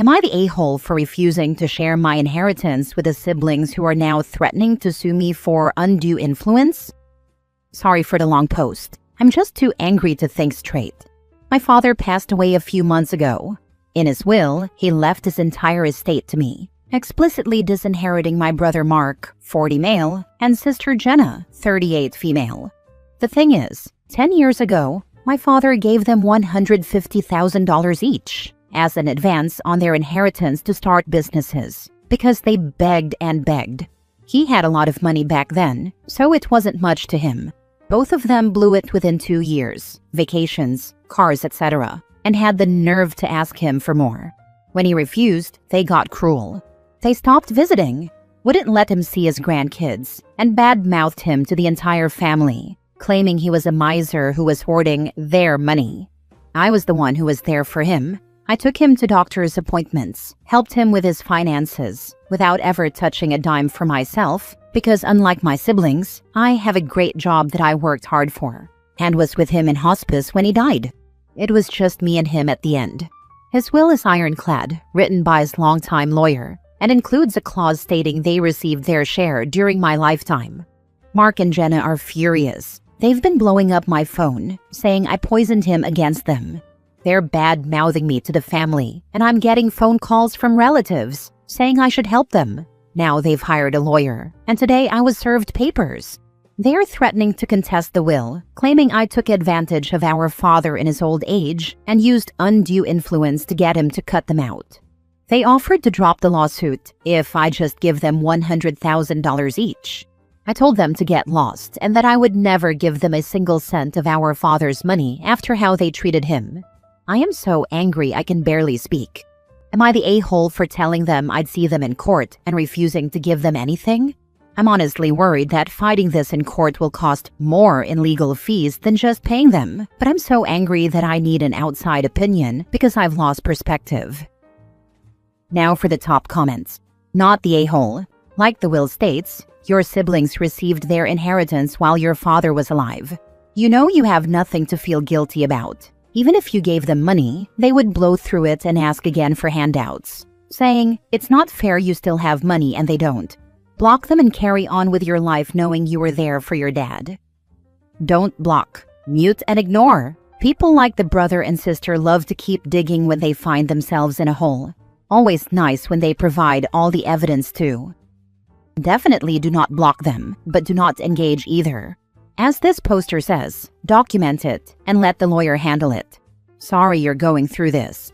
Am I the a-hole for refusing to share my inheritance with the siblings who are now threatening to sue me for undue influence? Sorry for the long post. I'm just too angry to think straight. My father passed away a few months ago. In his will, he left his entire estate to me, explicitly disinheriting my brother Mark, 40 male, and sister Jenna, 38 female. The thing is, 10 years ago, my father gave them $150,000 each as an advance on their inheritance to start businesses because they begged and begged. He had a lot of money back then, so it wasn't much to him. Both of them blew it within 2 years, vacations, cars, etc., and had the nerve to ask him for more. When he refused, they got cruel. They stopped visiting, wouldn't let him see his grandkids, and bad-mouthed him to the entire family, claiming he was a miser who was hoarding their money. I was the one who was there for him. I took him to doctor's appointments, helped him with his finances, without ever touching a dime for myself, because unlike my siblings, I have a great job that I worked hard for, and was with him in hospice when he died. It was just me and him at the end. His will is ironclad, written by his longtime lawyer, and includes a clause stating they received their share during my lifetime. Mark and Jenna are furious. They've been blowing up my phone, saying I poisoned him against them. They're bad-mouthing me to the family, and I'm getting phone calls from relatives saying I should help them. Now they've hired a lawyer, and today I was served papers. They're threatening to contest the will, claiming I took advantage of our father in his old age and used undue influence to get him to cut them out. They offered to drop the lawsuit if I just give them $100,000 each. I told them to get lost and that I would never give them a single cent of our father's money after how they treated him. I am so angry I can barely speak. Am I the a-hole for telling them I'd see them in court and refusing to give them anything? I'm honestly worried that fighting this in court will cost more in legal fees than just paying them, but I'm so angry that I need an outside opinion because I've lost perspective. Now for the top comments. Not the a-hole. Like the will states, your siblings received their inheritance while your father was alive. You know you have nothing to feel guilty about. Even if you gave them money, they would blow through it and ask again for handouts, saying, it's not fair you still have money and they don't. Block them and carry on with your life knowing you were there for your dad. Don't block. Mute and ignore. People like the brother and sister love to keep digging when they find themselves in a hole. Always nice when they provide all the evidence too. Definitely do not block them, but do not engage either. As this poster says, document it and let the lawyer handle it. Sorry you're going through this.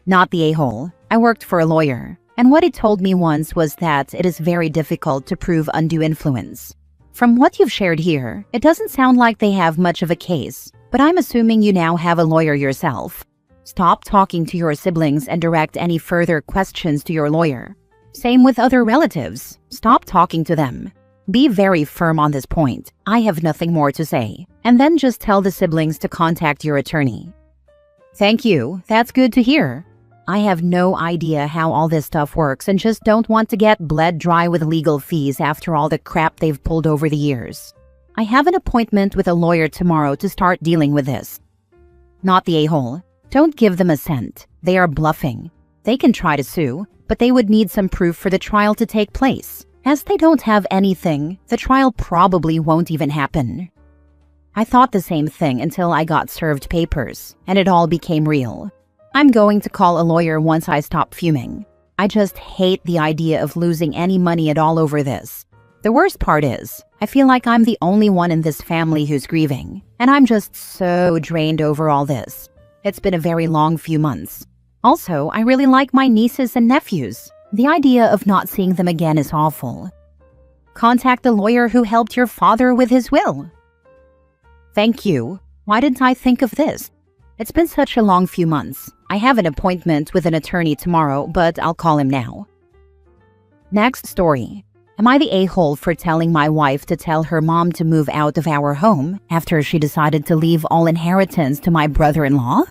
Not the a-hole. I worked for a lawyer, and what he told me once was that it is very difficult to prove undue influence. From what you've shared here, it doesn't sound like they have much of a case, but I'm assuming you now have a lawyer yourself. Stop talking to your siblings and direct any further questions to your lawyer. Same with other relatives. Stop talking to them. Be very firm on this point. I have nothing more to say. And then just tell the siblings to contact your attorney. Thank you. That's good to hear. I have no idea how all this stuff works and just don't want to get bled dry with legal fees after all the crap they've pulled over the years. I have an appointment with a lawyer tomorrow to start dealing with this. Not the a-hole. Don't give them a cent. They are bluffing. They can try to sue, but they would need some proof for the trial to take place. As they don't have anything, the trial probably won't even happen. I thought the same thing until I got served papers, and it all became real. I'm going to call a lawyer once I stop fuming. I just hate the idea of losing any money at all over this. The worst part is, I feel like I'm the only one in this family who's grieving, and I'm just so drained over all this. It's been a very long few months. Also, I really like my nieces and nephews. The idea of not seeing them again is awful. Contact the lawyer who helped your father with his will. Thank you. Why didn't I think of this? It's been such a long few months. I have an appointment with an attorney tomorrow, but I'll call him now. Next story. Am I the a-hole for telling my wife to tell her mom to move out of our home after she decided to leave all inheritance to my brother-in-law?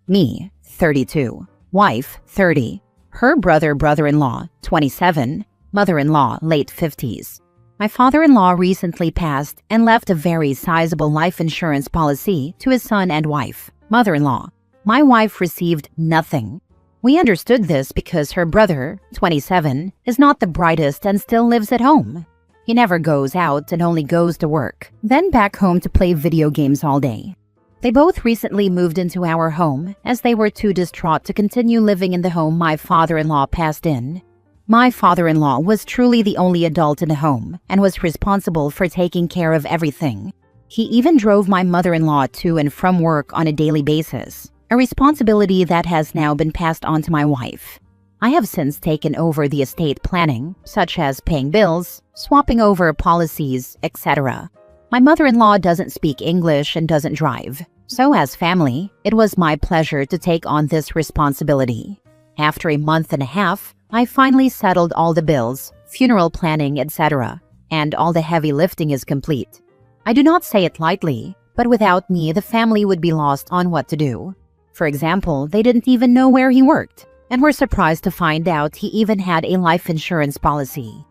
Me, 32. Wife, 30. Her brother-in-law, 27. Mother-in-law, late 50s. My father-in-law recently passed and left a very sizable life insurance policy to his son and wife. Mother-in-law. My wife received nothing. We understood this because her brother, 27, is not the brightest and still lives at home. He never goes out and only goes to work, then back home to play video games all day. They both recently moved into our home as they were too distraught to continue living in the home my father-in-law passed in. My father-in-law was truly the only adult in the home and was responsible for taking care of everything. He even drove my mother-in-law to and from work on a daily basis, a responsibility that has now been passed on to my wife. I have since taken over the estate planning, such as paying bills, swapping over policies, etc. My mother-in-law doesn't speak English and doesn't drive, so as family, it was my pleasure to take on this responsibility. After a month and a half, I finally settled all the bills, funeral planning, etc., and all the heavy lifting is complete. I do not say it lightly, but without me, the family would be lost on what to do. For example, they didn't even know where he worked, and were surprised to find out he even had a life insurance policy.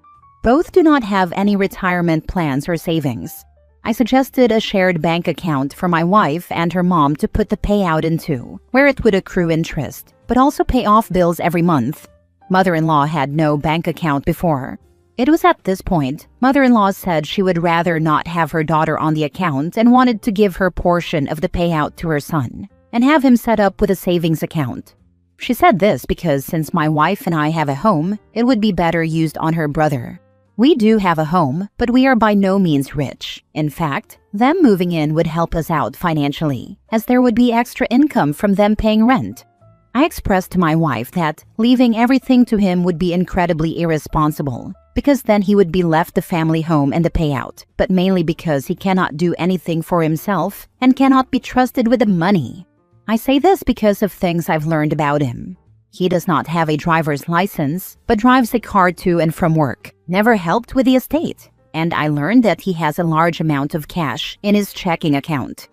Both do not have any retirement plans or savings. I suggested a shared bank account for my wife and her mom to put the payout into, where it would accrue interest, but also pay off bills every month. Mother-in-law had no bank account before. It was at this point, mother-in-law said she would rather not have her daughter on the account and wanted to give her portion of the payout to her son, and have him set up with a savings account. She said this because since my wife and I have a home, it would be better used on her brother. We do have a home, but we are by no means rich. In fact, them moving in would help us out financially, as there would be extra income from them paying rent. I expressed to my wife that leaving everything to him would be incredibly irresponsible, because then he would be left the family home and the payout, but mainly because he cannot do anything for himself and cannot be trusted with the money. I say this because of things I've learned about him. He does not have a driver's license, but drives a car to and from work, never helped with the estate, and I learned that he has a large amount of cash in his checking account.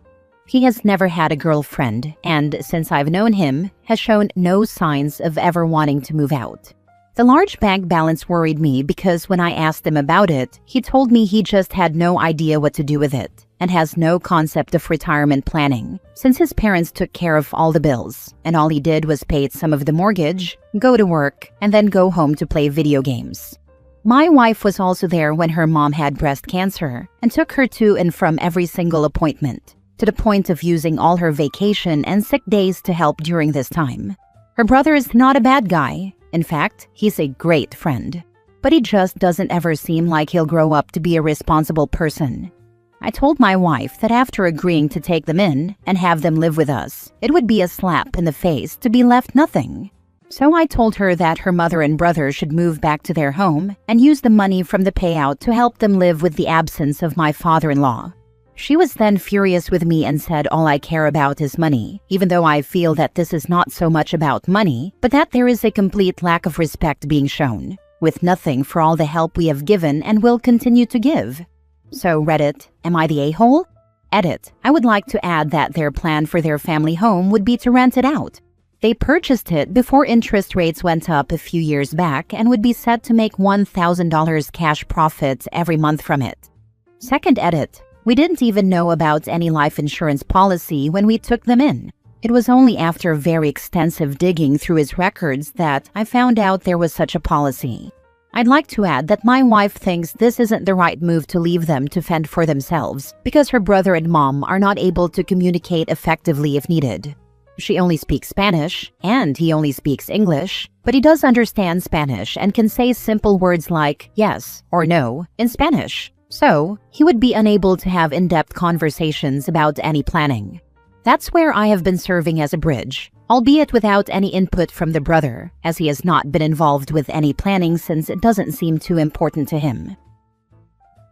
He has never had a girlfriend, and since I've known him, has shown no signs of ever wanting to move out. The large bank balance worried me because when I asked him about it, he told me he just had no idea what to do with it and has no concept of retirement planning, since his parents took care of all the bills, and all he did was pay some of the mortgage, go to work, and then go home to play video games. My wife was also there when her mom had breast cancer and took her to and from every single appointment, to the point of using all her vacation and sick days to help during this time. Her brother is not a bad guy. In fact, he's a great friend. But he just doesn't ever seem like he'll grow up to be a responsible person. I told my wife that after agreeing to take them in and have them live with us, it would be a slap in the face to be left nothing. So I told her that her mother and brother should move back to their home and use the money from the payout to help them live with the absence of my father-in-law. She was then furious with me and said all I care about is money, even though I feel that this is not so much about money, but that there is a complete lack of respect being shown, with nothing for all the help we have given and will continue to give. So Reddit, am I the a-hole? Edit, I would like to add that their plan for their family home would be to rent it out. They purchased it before interest rates went up a few years back and would be set to make $1,000 cash profit every month from it. Second edit, we didn't even know about any life insurance policy when we took them in. It was only after very extensive digging through his records that I found out there was such a policy. I'd like to add that my wife thinks this isn't the right move to leave them to fend for themselves because her brother and mom are not able to communicate effectively if needed. She only speaks Spanish, and he only speaks English, but he does understand Spanish and can say simple words like yes or no in Spanish. So, he would be unable to have in-depth conversations about any planning. That's where I have been serving as a bridge, albeit without any input from the brother, as he has not been involved with any planning since it doesn't seem too important to him.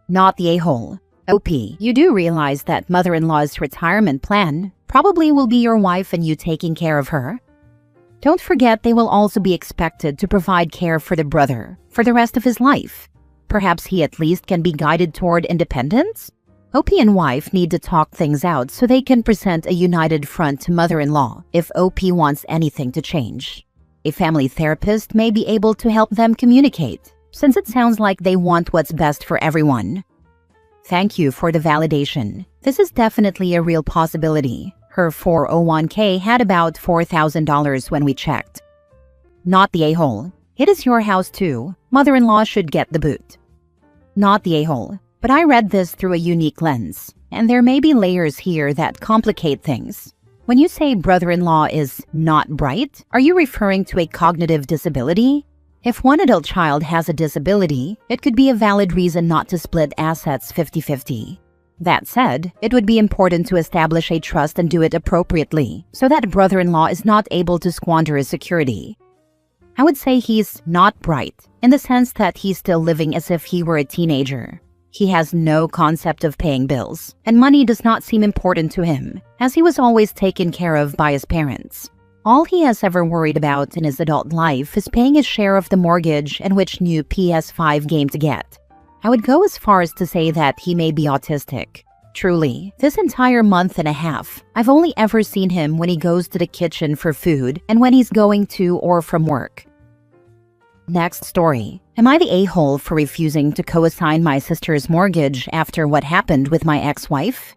Not the a-hole. OP, you do realize that mother-in-law's retirement plan probably will be your wife and you taking care of her? Don't forget they will also be expected to provide care for the brother for the rest of his life. Perhaps he at least can be guided toward independence? OP and wife need to talk things out so they can present a united front to mother-in-law if OP wants anything to change. A family therapist may be able to help them communicate, since it sounds like they want what's best for everyone. Thank you for the validation. This is definitely a real possibility. Her 401k had about $4,000 when we checked. Not the a-hole. It is your house too. Mother-in-law should get the boot. Not the a-hole. But I read this through a unique lens, and there may be layers here that complicate things. When you say brother-in-law is not bright, are you referring to a cognitive disability? If one adult child has a disability, it could be a valid reason not to split assets 50-50. That said, it would be important to establish a trust and do it appropriately, so that brother-in-law is not able to squander his security. I would say he's not bright, in the sense that he's still living as if he were a teenager. He has no concept of paying bills, and money does not seem important to him, as he was always taken care of by his parents. All he has ever worried about in his adult life is paying his share of the mortgage and which new PS5 game to get. I would go as far as to say that he may be autistic. Truly, this entire month and a half, I've only ever seen him when he goes to the kitchen for food and when he's going to or from work. Next story. Am I the a-hole for refusing to co-assign my sister's mortgage after what happened with my ex-wife?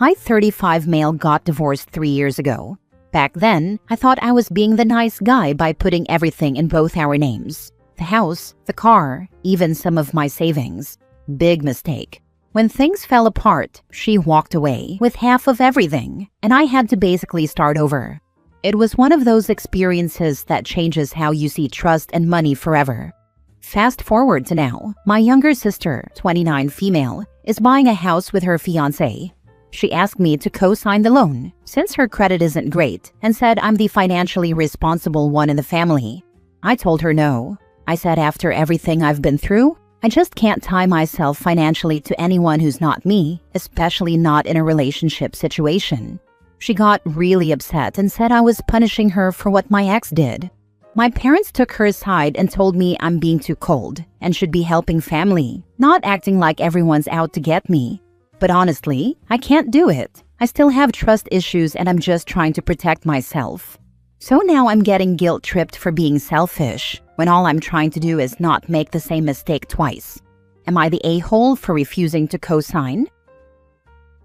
I, 35 male, got divorced 3 years ago. Back then, I thought I was being the nice guy by putting everything in both our names. The house, the car, even some of my savings. Big mistake. When things fell apart, she walked away with half of everything, and I had to basically start over. It was one of those experiences that changes how you see trust and money forever. Fast forward to now, my younger sister, 29 female, is buying a house with her fiancé. She asked me to co-sign the loan, since her credit isn't great, and said I'm the financially responsible one in the family. I told her no. I said after everything I've been through, I just can't tie myself financially to anyone who's not me, especially not in a relationship situation. She got really upset and said I was punishing her for what my ex did. My parents took her aside and told me I'm being too cold and should be helping family, not acting like everyone's out to get me. But honestly, I can't do it. I still have trust issues and I'm just trying to protect myself. So now I'm getting guilt-tripped for being selfish, when all I'm trying to do is not make the same mistake twice. Am I the a-hole for refusing to co-sign?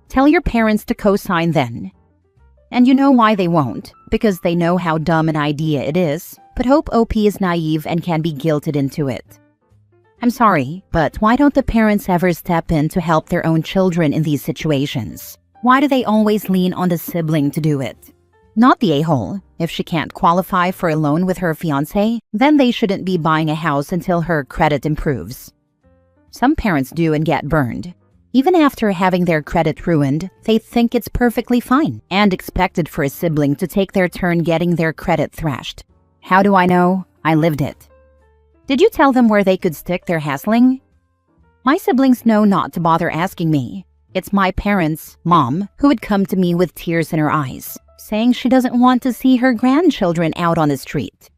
Tell your parents to co-sign then. And you know why they won't, because they know how dumb an idea it is, but hope OP is naive and can be guilted into it. I'm sorry, but why don't the parents ever step in to help their own children in these situations? Why do they always lean on the sibling to do it? Not the a-hole. If she can't qualify for a loan with her fiancé, then they shouldn't be buying a house until her credit improves. Some parents do and get burned. Even after having their credit ruined, they think it's perfectly fine and expected for a sibling to take their turn getting their credit thrashed. How do I know? I lived it. Did you tell them where they could stick their hassling? My siblings know not to bother asking me. It's my parents' mom who would come to me with tears in her eyes, saying she doesn't want to see her grandchildren out on the street.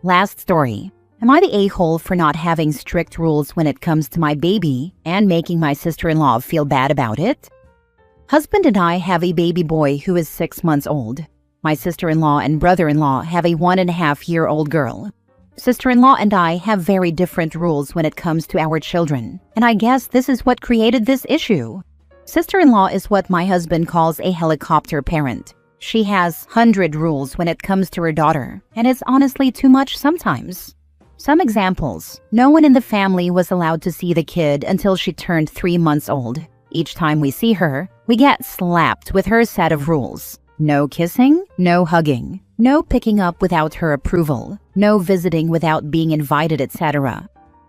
Last story. Am I the a-hole for not having strict rules when it comes to my baby and making my sister-in-law feel bad about it? Husband and I have a baby boy who is 6 months old. My sister-in-law and brother-in-law have a 1.5-year-old girl. Sister-in-law and I have very different rules when it comes to our children, and I guess this is what created this issue. Sister-in-law is what my husband calls a helicopter parent. She has 100 rules when it comes to her daughter, and it's honestly too much sometimes. Some examples. No one in the family was allowed to see the kid until she turned 3 months old. Each time we see her, we get slapped with her set of rules. No kissing, no hugging, no picking up without her approval, no visiting without being invited, etc.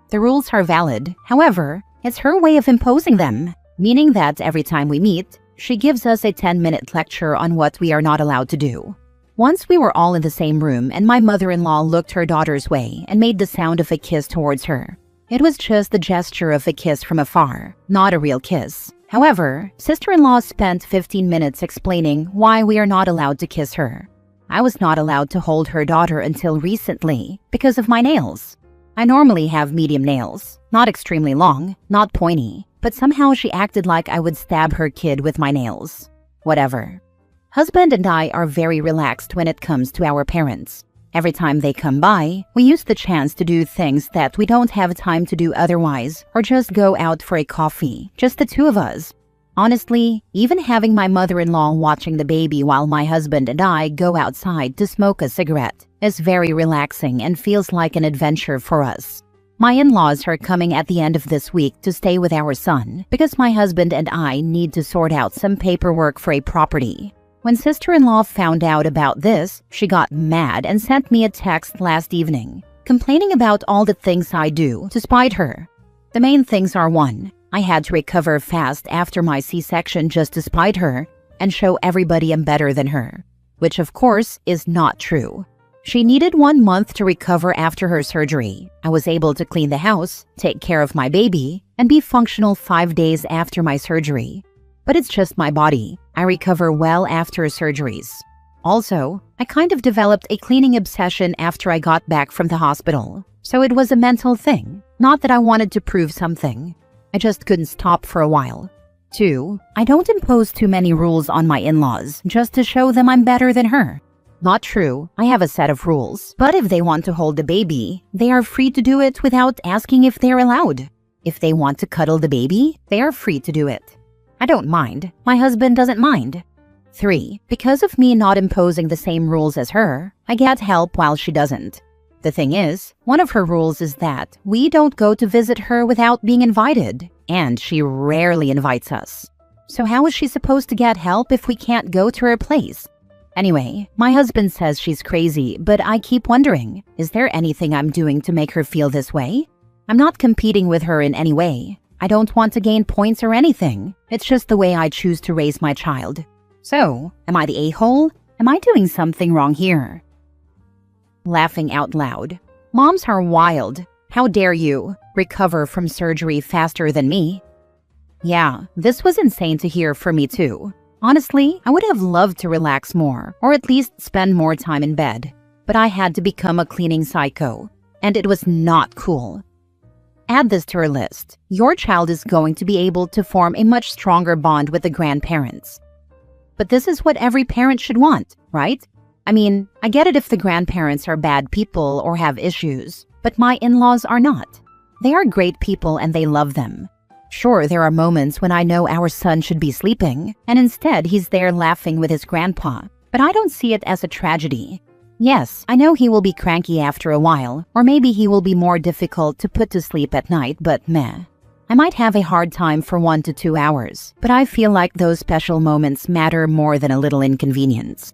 The rules are valid. However, it's her way of imposing them, meaning that every time we meet, she gives us a 10-minute lecture on what we are not allowed to do. Once we were all in the same room and my mother-in-law looked her daughter's way and made the sound of a kiss towards her. It was just the gesture of a kiss from afar, not a real kiss. However, sister-in-law spent 15 minutes explaining why we are not allowed to kiss her. I was not allowed to hold her daughter until recently because of my nails. I normally have medium nails, not extremely long, not pointy, but somehow she acted like I would stab her kid with my nails. Whatever. Husband and I are very relaxed when it comes to our parents. Every time they come by, we use the chance to do things that we don't have time to do otherwise, or just go out for a coffee, just the two of us. Honestly, even having my mother-in-law watching the baby while my husband and I go outside to smoke a cigarette is very relaxing and feels like an adventure for us. My in-laws are coming at the end of this week to stay with our son because my husband and I need to sort out some paperwork for a property. When sister-in-law found out about this, she got mad and sent me a text last evening, complaining about all the things I do to spite her. The main things are: 1. I had to recover fast after my C-section just to spite her and show everybody I'm better than her, which of course is not true. She needed 1 month to recover after her surgery. I was able to clean the house, take care of my baby, and be functional 5 days after my surgery. But it's just my body. I recover well after surgeries. Also, I kind of developed a cleaning obsession after I got back from the hospital. So it was a mental thing, not that I wanted to prove something. I just couldn't stop for a while. 2. I don't impose too many rules on my in-laws just to show them I'm better than her. Not true, I have a set of rules, but if they want to hold the baby, they are free to do it without asking if they're allowed. If they want to cuddle the baby, they are free to do it. I don't mind. My husband doesn't mind. 3. Because of me not imposing the same rules as her, I get help while she doesn't. The thing is, one of her rules is that we don't go to visit her without being invited, and she rarely invites us. So how is she supposed to get help if we can't go to her place? Anyway, my husband says she's crazy, but I keep wondering, is there anything I'm doing to make her feel this way? I'm not competing with her in any way. I don't want to gain points or anything. It's just the way I choose to raise my child. So, am I the a-hole? Am I doing something wrong here? Laughing out loud. Moms are wild. How dare you recover from surgery faster than me? Yeah, this was insane to hear for me too. Honestly, I would have loved to relax more, or at least spend more time in bed. But I had to become a cleaning psycho, and it was not cool. Add this to your list. Your child is going to be able to form a much stronger bond with the grandparents. But this is what every parent should want, right? I mean, I get it if the grandparents are bad people or have issues, but my in-laws are not. They are great people and they love them. Sure, there are moments when I know our son should be sleeping, and instead he's there laughing with his grandpa, but I don't see it as a tragedy. Yes, I know he will be cranky after a while, or maybe he will be more difficult to put to sleep at night, but meh. I might have a hard time for 1 to 2 hours, but I feel like those special moments matter more than a little inconvenience.